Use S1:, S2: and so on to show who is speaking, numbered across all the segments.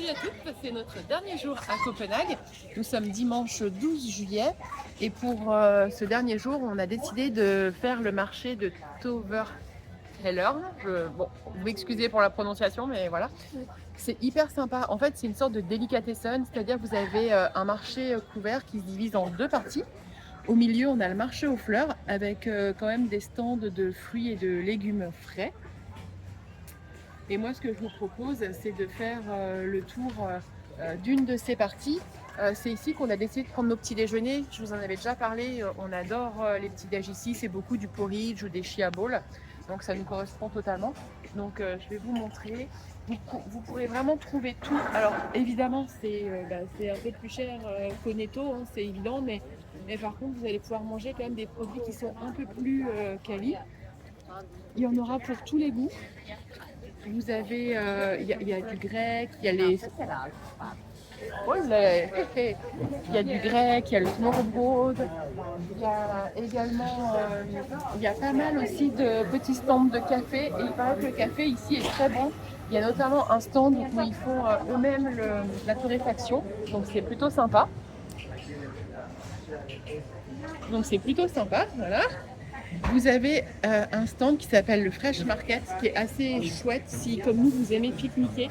S1: Salut à toutes, c'est notre dernier jour à Copenhague. Nous sommes dimanche 12 juillet et pour ce dernier jour, on a décidé de faire le marché de Toverheller. Bon, vous m'excusez pour la prononciation, mais voilà. C'est hyper sympa. En fait, c'est une sorte de delicatessen, c'est-à-dire que vous avez un marché couvert qui se divise en deux parties. Au milieu, on a le marché aux fleurs avec quand même des stands de fruits et de légumes frais. Et moi, ce que je vous propose, c'est de faire le tour d'une de ces parties. C'est ici qu'on a décidé de prendre nos petits déjeuners. Je vous en avais déjà parlé. On adore les petits déj ici. C'est beaucoup du porridge ou des chia balls. Donc ça nous correspond totalement. Donc je vais vous montrer. Vous pourrez vraiment trouver tout. Alors évidemment, c'est un peu plus cher qu'au Netto, hein, c'est évident. Mais par contre, vous allez pouvoir manger quand même des produits qui sont un peu plus quali. Il y en aura pour tous les goûts. Vous avez, il y a du grec, il y a les... Oh, il y a du grec, il y a le smørrebrød, il y a également, il y a pas mal aussi de petits stands de café. Et il paraît que le café ici est très bon. Il y a notamment un stand où ils font eux-mêmes la torréfaction, donc c'est plutôt sympa. Voilà. Vous avez un stand qui s'appelle le Fresh Market, qui est assez chouette si, comme nous, vous aimez pique-niquer,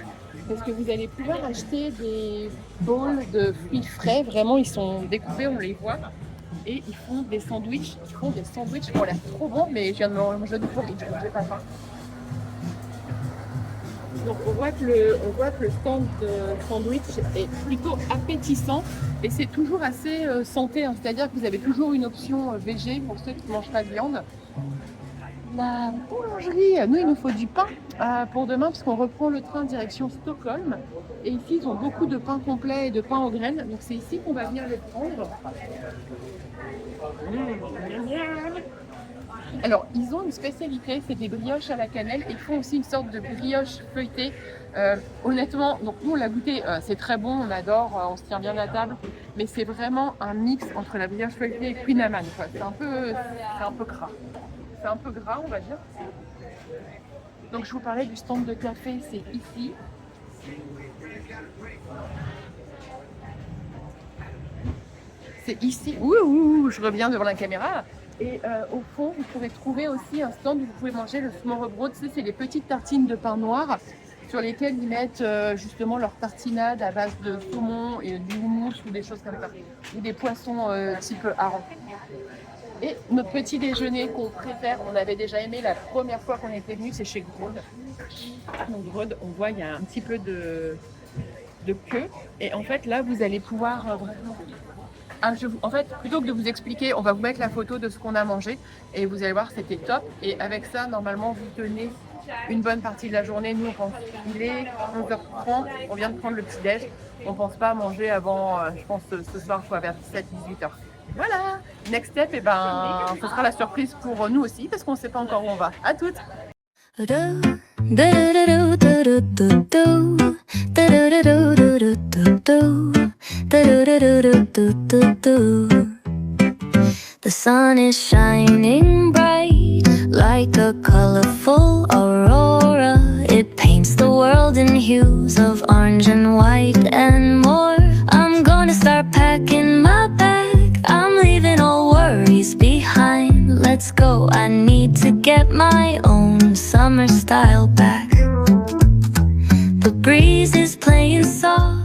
S1: parce que vous allez pouvoir acheter des bowls de fruits frais. Vraiment, ils sont découpés, on les voit, et ils font des sandwichs. Ils font des sandwichs qui ont l'air trop bons, mais je viens de manger du porridge, donc j'ai pas faim. Donc on voit que le stand de sandwich est plutôt appétissant et c'est toujours assez santé, hein. C'est-à-dire que vous avez toujours une option végé pour ceux qui ne mangent pas de viande. La boulangerie, nous il nous faut du pain pour demain parce qu'on reprend le train direction Stockholm. Et ici ils ont beaucoup de pain complet et de pain aux graines, donc c'est ici qu'on va venir les prendre. Alors, ils ont une spécialité, c'est des brioches à la cannelle. Ils font aussi une sorte de brioche feuilletée. Honnêtement, donc nous on l'a goûté, c'est très bon, on adore, on se tient bien à table. Mais c'est vraiment un mix entre la brioche feuilletée et Queen Amman. C'est un peu gras. C'est un peu gras, on va dire. Donc je vous parlais du stand de café, c'est ici. C'est ici. Ouh, je reviens devant la caméra. Et au fond, vous pourrez trouver aussi un stand où vous pouvez manger le smørrebrød. C'est les petites tartines de pain noir sur lesquelles ils mettent justement leur tartinade à base de saumon et du houmous ou des choses comme ça. Ou des poissons type hareng. Et notre petit déjeuner qu'on préfère, on avait déjà aimé la première fois qu'on était venu, c'est chez Grod. Donc Grod, on voit il y a un petit peu de queue. Et en fait, là, vous allez pouvoir vraiment... en fait, plutôt que de vous expliquer, on va vous mettre la photo de ce qu'on a mangé et vous allez voir, c'était top. Et avec ça, normalement, vous tenez une bonne partie de la journée. Nous, on pense qu'il est 11h30, on vient de prendre le petit-déj. On ne pense pas manger avant, je pense, ce soir, soit vers 17-18h. Voilà, next step, et ce sera la surprise pour nous aussi parce qu'on ne sait pas encore où on va. À toutes!
S2: The sun is shining bright like a colorful aurora. It paints the world in hues of orange and white and more. I'm gonna start packing my bag. I'm leaving all worries behind. Let's go, I need to get my own summer style back. The breeze is playing soft